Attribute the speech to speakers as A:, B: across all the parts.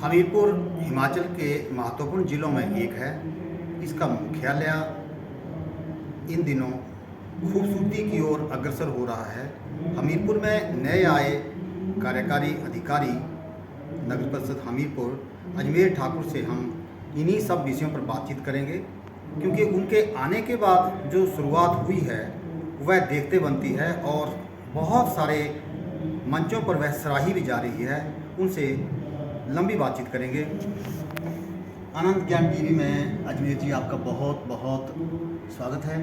A: हमीरपुर हिमाचल के महत्वपूर्ण ज़िलों में एक है। इसका मुख्यालय इन दिनों खूबसूरती की ओर अग्रसर हो रहा है। हमीरपुर में नए आए कार्यकारी अधिकारी नगर परिषद हमीरपुर अजमेर ठाकुर से हम इन्हीं सब विषयों पर बातचीत करेंगे, क्योंकि उनके आने के बाद जो शुरुआत हुई है वह देखते बनती है और बहुत सारे मंचों पर वह सराही भी जा रही है। उनसे लंबी बातचीत करेंगे। आनंद ज्ञान टीवी में अजमेर जी आपका बहुत बहुत स्वागत है।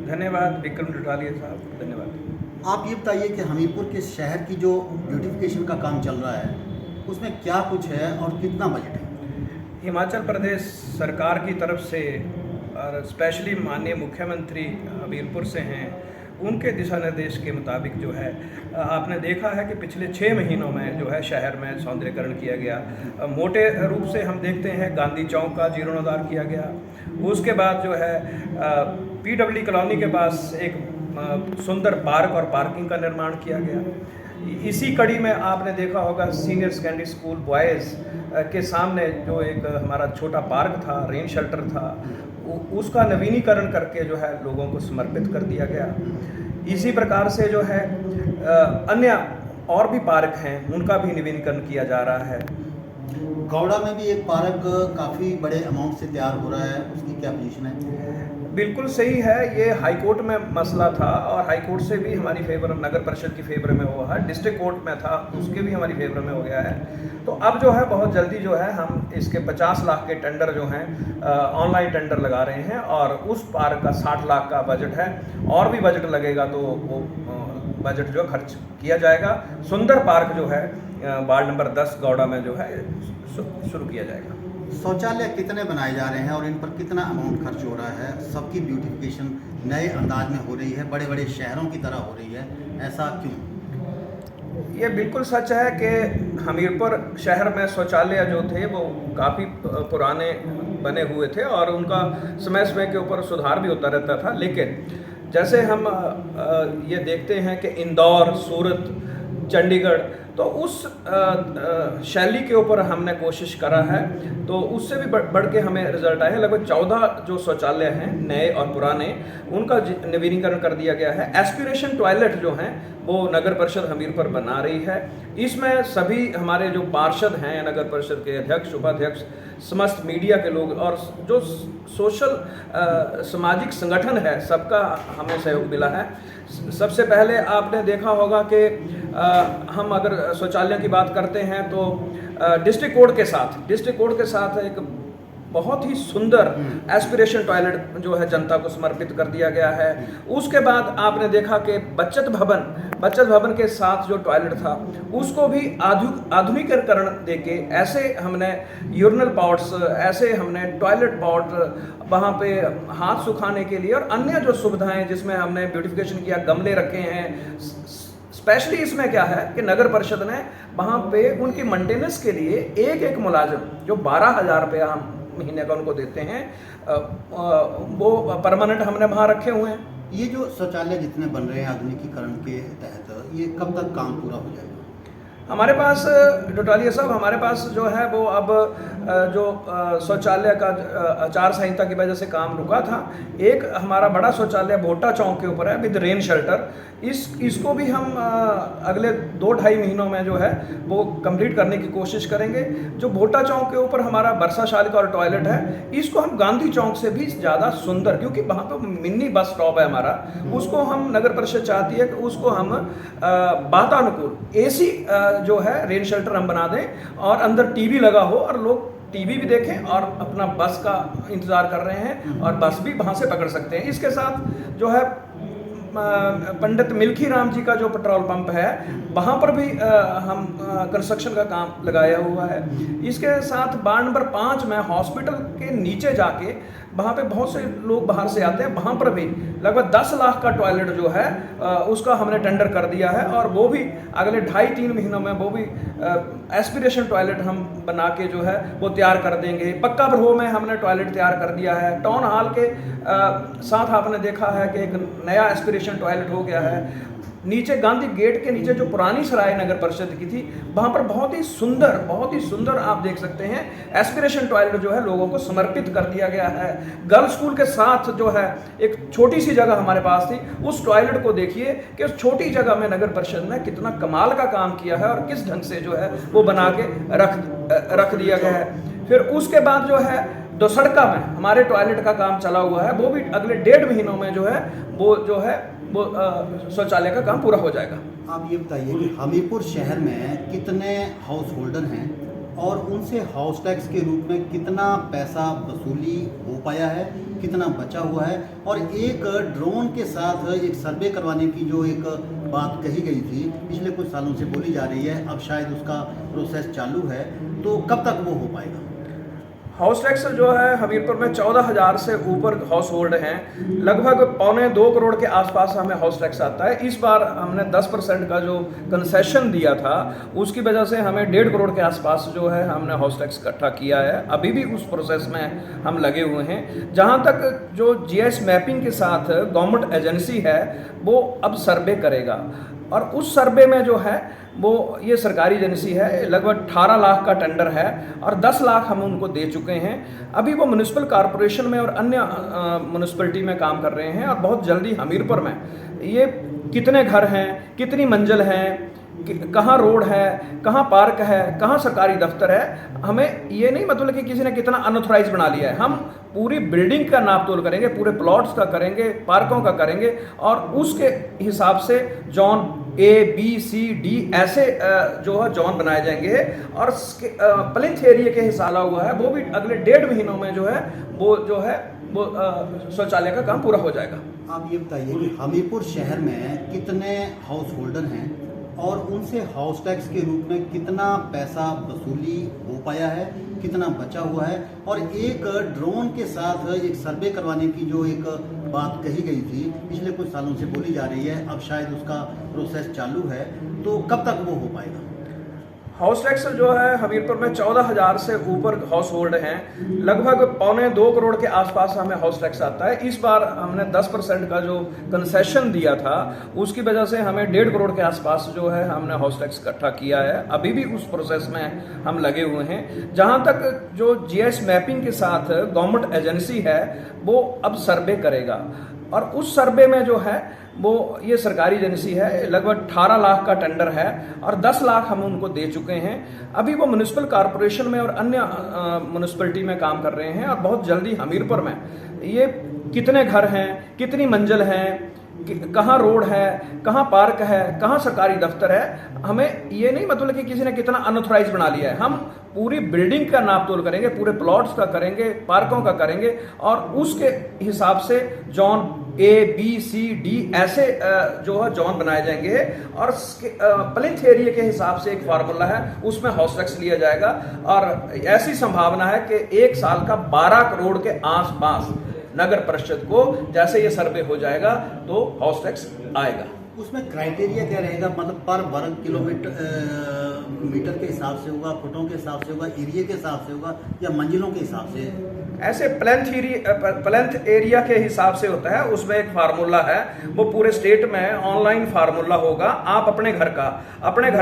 B: धन्यवाद विक्रम डटालिया साहब, धन्यवाद।
A: आप ये बताइए कि हमीरपुर के शहर की जो ब्यूटिफिकेशन का काम चल रहा है उसमें क्या कुछ है और कितना बजट है?
B: हिमाचल प्रदेश सरकार की तरफ से और स्पेशली माननीय मुख्यमंत्री हमीरपुर से हैं, उनके दिशा निर्देश के मुताबिक जो है आपने देखा है कि पिछले 6 महीनों में जो है शहर में सौंदर्यकरण किया गया। मोटे रूप से हम देखते हैं गांधी चौक का जीर्णोद्धार किया गया। उसके बाद जो है पीडब्ल्यू कॉलोनी के पास एक सुंदर पार्क और पार्किंग का निर्माण किया गया। इसी कड़ी में आपने देखा होगा सीनियर सेकेंडरी स्कूल बॉयज़ के सामने जो एक हमारा छोटा पार्क था, रेन शेल्टर था, उसका नवीनीकरण करके जो है लोगों को समर्पित कर दिया गया। इसी प्रकार से जो है अन्य और भी पार्क हैं, उनका भी नवीनीकरण किया जा रहा है।
A: गौड़ा में भी एक पार्क काफ़ी बड़े अमाउंट से तैयार हो रहा है, उसकी क्या पोजीशन है?
B: बिल्कुल सही है। ये हाई कोर्ट में मसला था और हाई कोर्ट से भी हमारी फेवर, नगर परिषद की फेवर में हुआ है, डिस्ट्रिक्ट कोर्ट में था उसके भी हमारी फेवर में हो गया है। तो अब जो है बहुत जल्दी जो है हम इसके 50 लाख के टेंडर जो हैं ऑनलाइन टेंडर लगा रहे हैं और उस पार्क का 60 लाख का बजट है। और भी बजट लगेगा तो वो बजट जो खर्च किया जाएगा। सुंदर पार्क जो है वार्ड नंबर 10 गौड़ा में जो है शुरू किया जाएगा।
A: शौचालय कितने बनाए जा रहे हैं और इन पर कितना अमाउंट खर्च हो रहा है? सबकी ब्यूटिफिकेशन नए अंदाज में हो रही है, बड़े बड़े शहरों की तरह हो रही है, ऐसा क्यों?
B: ये बिल्कुल सच है कि हमीरपुर शहर में शौचालय जो थे वो काफ़ी पुराने बने हुए थे और उनका समय समय के ऊपर सुधार भी होता रहता था। लेकिन जैसे हम ये देखते हैं कि इंदौर, सूरत, चंडीगढ़, तो उस शैली के ऊपर हमने कोशिश करा है, तो उससे भी बढ़ के हमें रिजल्ट आए हैं। लगभग 14 जो शौचालय हैं नए और पुराने, उनका नवीनीकरण कर दिया गया है। एस्पिरेशन टॉयलेट जो हैं वो नगर परिषद हमीरपुर बना रही है। इसमें सभी हमारे जो पार्षद हैं, नगर परिषद के अध्यक्ष, उपाध्यक्ष, समस्त मीडिया के लोग और जो सोशल सामाजिक संगठन है, सबका हमें सहयोग मिला है। सबसे पहले आपने देखा होगा कि हम अगर शौचालय की बात करते हैं तो डिस्ट्रिक्ट कोर्ट के साथ एक बहुत ही सुंदर एस्पिरेशन टॉयलेट जो है जनता को समर्पित कर दिया गया है। उसके बाद आपने देखा कि बचत भवन के साथ जो टॉयलेट था उसको भी आधुनिकीकरण देके ऐसे हमने यूरिनल पॉट्स, ऐसे हमने टॉयलेट पॉट वहाँ पे हाथ सुखाने के लिए और अन्य जो सुविधाएं जिसमें हमने ब्यूटिफिकेशन किया, गमले रखे हैं। स्पेशली इसमें क्या है कि नगर परिषद ने वहाँ पे उनकी मेंटेनेंस के लिए एक मुलाजिम जो 12,000 रुपया हम महीने का उनको देते हैं, वो परमानेंट हमने वहाँ रखे हुए हैं।
A: ये जो शौचालय जितने बन रहे हैं आधुनिकीकरण के तहत, ये कब तक काम पूरा हो जाएगा?
B: हमारे पास डटालिया साहब, हमारे पास जो है वो अब जो शौचालय का आचार संहिता की वजह से काम रुका था। एक हमारा बड़ा शौचालय भोटा चौक के ऊपर है विद रेन शेल्टर। इसको भी हम अगले 2-2.5 महीनों में जो है वो कंप्लीट करने की कोशिश करेंगे। जो भोटा चौक के ऊपर हमारा वर्षाशाल का और टॉयलेट है, इसको हम गांधी चौक से भी ज़्यादा सुंदर, क्योंकि वहाँ पर मिनी बस स्टॉप है हमारा, उसको हम नगर परिषद चाहती है कि उसको हम वातानुकूल AC जो है रेन शेल्टर हम बना दें और अंदर टीवी लगा हो और लोग टीवी भी देखें और अपना बस का इंतज़ार कर रहे हैं और बस भी वहाँ से पकड़ सकते हैं। इसके साथ जो है पंडित मिल्खी राम जी का जो पेट्रोल पंप है वहाँ पर भी हम कंस्ट्रक्शन का काम लगाया हुआ है। इसके साथ वार्ड नंबर 5 में हॉस्पिटल के नीचे जाके वहाँ पे बहुत से लोग बाहर से आते हैं, वहाँ पर भी लगभग 10 लाख का टॉयलेट जो है उसका हमने टेंडर कर दिया है और वो भी अगले 2.5-3 महीनों में वो भी एस्पिरेशन टॉयलेट हम बना के जो है वो तैयार कर देंगे। पक्का ब्रो में हमने टॉयलेट तैयार कर दिया है। टाउन हॉल के साथ आपने देखा है कि एक नया एस्पिरेशन टॉयलेट हो गया है। नीचे गांधी गेट के नीचे जो पुरानी सराय नगर परिषद की थी, वहाँ पर बहुत ही सुंदर आप देख सकते हैं एस्पिरेशन टॉयलेट जो है लोगों को समर्पित कर दिया गया है। गर्ल्स स्कूल के साथ जो है एक छोटी सी जगह हमारे पास थी, उस टॉयलेट को देखिए कि उस छोटी जगह में नगर परिषद ने कितना कमाल का काम किया है और किस ढंग से जो है वो बना के रख दिया गया है। फिर उसके बाद जो है दोसड़का में हमारे टॉयलेट का काम चला हुआ है, वो भी अगले 1.5 महीनों में जो है वो शौचालय का काम पूरा हो जाएगा।
A: आप ये बताइए कि हमीरपुर शहर में कितने हाउस होल्डर हैं और उनसे हाउस टैक्स के रूप में कितना पैसा वसूली हो पाया है, कितना बचा हुआ है, और एक ड्रोन के साथ एक सर्वे करवाने की जो एक बात कही गई थी पिछले कुछ सालों से बोली जा रही है, अब शायद उसका प्रोसेस चालू है, तो कब तक वो हो पाएगा?
B: हाउस टैक्स जो है हमीरपुर में 14,000 से ऊपर हाउस होल्ड हैं, लगभग 1.25 करोड़ के आसपास हमें हाउस टैक्स आता है। इस बार हमने 10% का जो कंसेशन दिया था उसकी वजह से हमें 1.5 करोड़ के आसपास जो है हमने हाउस टैक्स इकट्ठा किया है। अभी भी उस प्रोसेस में हम लगे हुए हैं। जहाँ तक जो जीएस मैपिंग के साथ गवर्नमेंट एजेंसी है वो अब सर्वे करेगा, और उस सर्वे में जो है वो ये सरकारी एजेंसी है, लगभग 18 लाख का टेंडर है और 10 लाख हम उनको दे चुके हैं। अभी वो म्यूनिसिपल कॉरपोरेशन में और अन्य म्यूनिसिपलिटी में काम कर रहे हैं, और बहुत जल्दी हमीरपुर में ये कितने घर हैं, कितनी मंजिल हैं, कहाँ रोड है, कहाँ पार्क है, कहाँ सरकारी दफ्तर है, हमें ये नहीं मतलब कि किसी ने कितना अनऑथराइज बना लिया है। हम पूरी बिल्डिंग का नाप तोल करेंगे, पूरे प्लॉट्स का करेंगे, पार्कों का करेंगे, और उसके हिसाब से जोन ABCD ऐसे जो है जोन बनाए जाएंगे, और प्लिंथ एरिया के हिसाब हुआ है वो भी अगले 1.5 महीनों में जो है वो शौचालय का काम पूरा हो जाएगा।
A: आप ये बताइए कि हमीरपुर शहर में कितने हाउस होल्डर हैं और उनसे हाउस टैक्स के रूप में कितना पैसा वसूली हो पाया है, कितना बचा हुआ है, और एक ड्रोन के साथ एक सर्वे करवाने की जो एक बात कही गई थी पिछले कुछ सालों से बोली जा रही है, अब शायद उसका प्रोसेस चालू है, तो कब तक वो हो पाएगा?
B: हाउस टैक्स जो है हमीरपुर में 14,000 से ऊपर हाउस होल्ड हैं, लगभग 1.25 करोड़ के आसपास हमें हाउस टैक्स आता है। इस बार हमने 10% का जो कंसेशन दिया था उसकी वजह से हमें 1.5 करोड़ के आसपास जो है हमने हाउस टैक्स इकट्ठा किया है। अभी भी उस प्रोसेस में हम लगे हुए हैं। जहाँ तक जो जीएस मैपिंग के साथ गवर्नमेंट एजेंसी है वो अब सर्वे करेगा, और उस सर्वे में जो है वो ये सरकारी एजेंसी है, लगभग 18 लाख का टेंडर है और 10 लाख हम उनको दे चुके हैं। अभी वो म्यूनिसिपल कॉरपोरेशन में और अन्य म्यूनिसिपलिटी में काम कर रहे हैं, और बहुत जल्दी हमीरपुर में ये कितने घर हैं, कितनी मंजिल हैं, कहाँ रोड है, कहाँ पार्क है, कहाँ सरकारी दफ्तर है, हमें ये नहीं मतलब कि किसी ने कितना अनऑथराइज बना लिया है। हम पूरी बिल्डिंग का नाप तोल करेंगे, पूरे प्लॉट्स का करेंगे, पार्कों का करेंगे, और उसके हिसाब से जोन ABCD ऐसे जो है जोन बनाए जाएंगे, और प्लिंथ एरिया के हिसाब से एक फार्मूला है, उसमें हाउस टैक्स लिया जाएगा, और ऐसी संभावना है कि 1 साल का 12 करोड़ के आसपास नगर परिषद को जैसे ये सर्वे हो जाएगा तो हाउस टैक्स आएगा।
A: उसमें क्राइटेरिया क्या रहेगा, मतलब पर वर्ग किलोमीटर मीटर के हिसाब से होगा, फुटों के हिसाब से होगा, एरिया के हिसाब से होगा, या मंजिलों के हिसाब से?
B: ऐसे प्लेंथ एरिया के हिसाब से होता है, उसमें एक फार्मूला है, वो पूरे स्टेट में ऑनलाइन फार्मूला होगा। आप अपने घर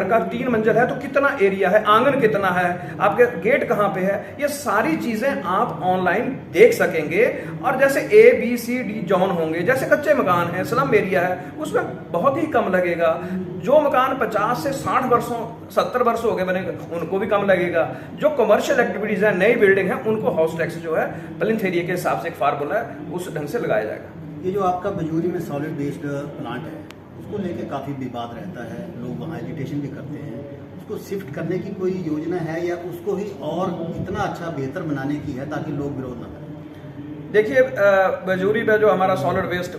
B: का 3 मंजिल है तो कितना एरिया है, आंगन कितना है, आपके गेट कहाँ पे है, ये सारी चीजें आप ऑनलाइन देख सकेंगे। और जैसे ABCD जोन होंगे, जैसे कच्चे मकान है, स्लम एरिया है, उसमें बहुत ही कम लगेगा। जो मकान 50 से 60 वर्षों 70 वर्ष हो गए बने, उनको भी कम लगेगा। जो कमर्शियल एक्टिविटीज है, नई बिल्डिंग है, उनको हाउस टैक्स जो है प्लिंथ एरिया के हिसाब से एक फार्मूला है, उस ढंग से लगाया जाएगा।
A: ये जो आपका बजूरी में सॉलिड वेस्ट प्लांट है, उसको लेके काफ़ी विवाद रहता है, लोग वहाँ एजिटेशन भी करते हैं, उसको शिफ्ट करने की कोई योजना है, या उसको ही और इतना अच्छा बेहतर बनाने की है ताकि लोग विरोध ना करें?
B: देखिए, बजूरी पे जो हमारा सॉलिड वेस्ट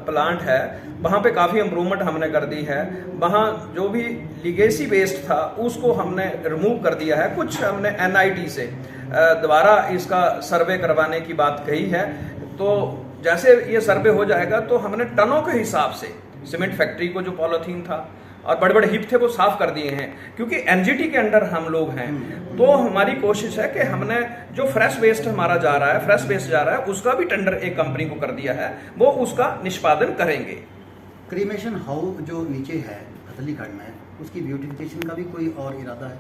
B: प्लांट है, वहाँ पे काफ़ी इम्प्रूवमेंट हमने कर दी है। वहाँ जो भी लीगेसी वेस्ट था उसको हमने रिमूव कर दिया है। कुछ हमने NIT से दोबारा इसका सर्वे करवाने की बात कही है, तो जैसे ये सर्वे हो जाएगा तो हमने टनों के हिसाब से सीमेंट फैक्ट्री को जो पॉलीथीन था और बड़े बड़े हिप थे वो साफ कर दिए हैं, क्योंकि NGT के अंडर हम लोग हैं। तो हमारी कोशिश है कि हमने जो फ्रेश वेस्ट हमारा जा रहा है, उसका भी टेंडर एक कंपनी को कर दिया है, वो उसका निष्पादन करेंगे।
A: क्रीमेशन हाउस जो नीचे है हथलीखंड में, उसकी ब्यूटिफिकेशन का भी कोई और इरादा है?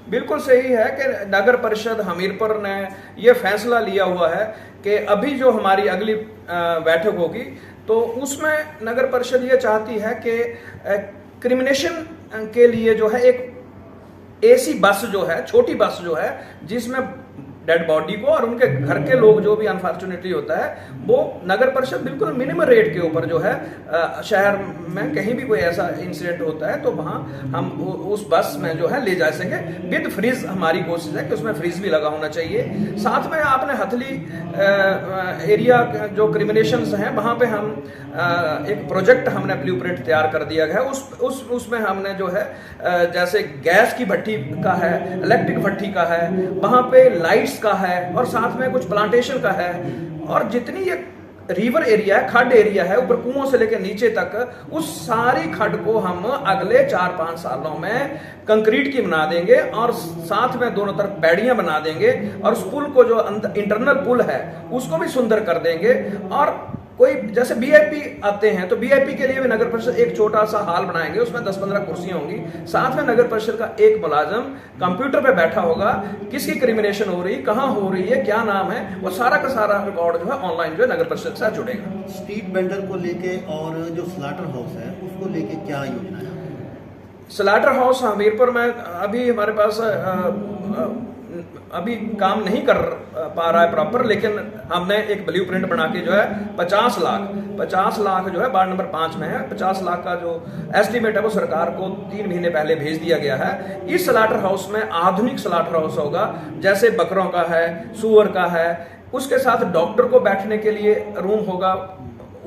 B: बिल्कुल सही है कि नगर परिषद हमीरपुर ने ये फैसला लिया हुआ है कि अभी जो हमारी अगली बैठक होगी तो उसमें नगर परिषद ये चाहती है कि क्रिमिनेशन के लिए जो है एक एसी बस जो है, छोटी बस जो है, जिसमें डेड बॉडी को और उनके घर के लोग जो भी अनफॉर्चुनेटली होता है वो नगर परिषद बिल्कुल मिनिमम रेट के ऊपर जो है शहर में कहीं भी कोई ऐसा इंसिडेंट होता है तो वहाँ हम उस बस में जो है ले जा सके विद फ्रिज। हमारी कोशिश है कि उसमें फ्रिज भी लगा होना चाहिए। साथ में आपने हथली एरिया जो क्रिमिनेशंस हैं वहाँ पे हम एक प्रोजेक्ट हमने ब्लूप्रिंट तैयार कर दिया गया है। उसमें हमने जो है जैसे गैस की भट्टी का है, इलेक्ट्रिक भट्टी का है, वहाँ पे लाइट्स का है और साथ में कुछ प्लांटेशन का है। और जितनी ये रिवर एरिया है, खड एरिया है, ऊपर कुओं से लेकर नीचे तक, उस सारी खड को हम अगले 4-5 सालों में कंक्रीट की बना देंगे और साथ में दोनों तरफ पैड़ियां बना देंगे और उस पुल को जो इंटरनल पुल है उसको भी सुंदर कर देंगे। और कोई जैसे वीआईपी आते हैं तो वीआईपी के लिए भी नगर परिषद एक छोटा सा हॉल बनाएंगे, उसमें 10-15 कुर्सियां होंगी। साथ में नगर परिषद का एक मुलाजम कंप्यूटर पे बैठा होगा, किसकी क्रिमिनेशन हो रही, कहाँ हो रही है, क्या नाम है, वो सारा का सारा रिकॉर्ड जो है ऑनलाइन जो है नगर परिषद से जुड़ेगा।
A: स्ट्रीट वेंडर को लेके और जो स्लाटर हाउस है उसको लेके क्या योजना है?
B: स्लाटर हाउस हमीरपुर में अभी हमारे पास अभी काम नहीं कर पा रहा है प्रॉपर, लेकिन हमने एक ब्लूप्रिंट बना के जो है 50 लाख जो है वार्ड नंबर 5 में है, 50 लाख का जो एस्टीमेट है वो सरकार को 3 महीने पहले भेज दिया गया है। इस स्लाटर हाउस में आधुनिक स्लाटर हाउस होगा, जैसे बकरों का है, सुअर का है, उसके साथ डॉक्टर को बैठने के लिए रूम होगा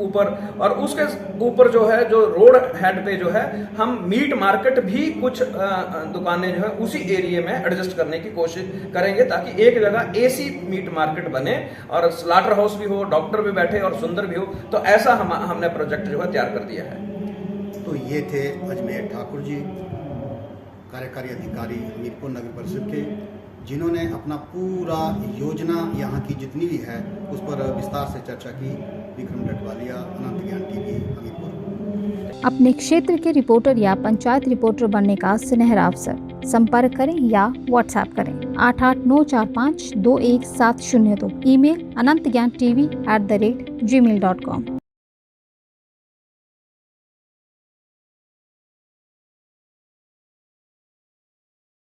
B: ऊपर, और उसके ऊपर जो है जो रोड हेड पे जो है हम मीट मार्केट भी कुछ दुकानें जो है उसी एरिया में एडजस्ट करने की कोशिश करेंगे ताकि एक जगह एसी मीट मार्केट बने और स्लाटर हाउस भी हो, डॉक्टर भी बैठे और सुंदर भी हो। तो ऐसा हमने प्रोजेक्ट जो है तैयार कर दिया है।
A: तो ये थे अजमेर ठाकुर जी, कार्यकारी अधिकारी हमीरपुर नगर परिषद के, जिन्होंने अपना पूरा योजना यहाँ की जितनी भी है उस पर विस्तार से चर्चा की। विक्रम डटवालिया, अनंत ज्ञान टीवी, हमीरपुर।
C: अपने क्षेत्र के रिपोर्टर या पंचायत रिपोर्टर बनने का सुनहरा अवसर, संपर्क करें या व्हाट्सएप करें 8894521702। Email anantgyan.tv@gmail.com।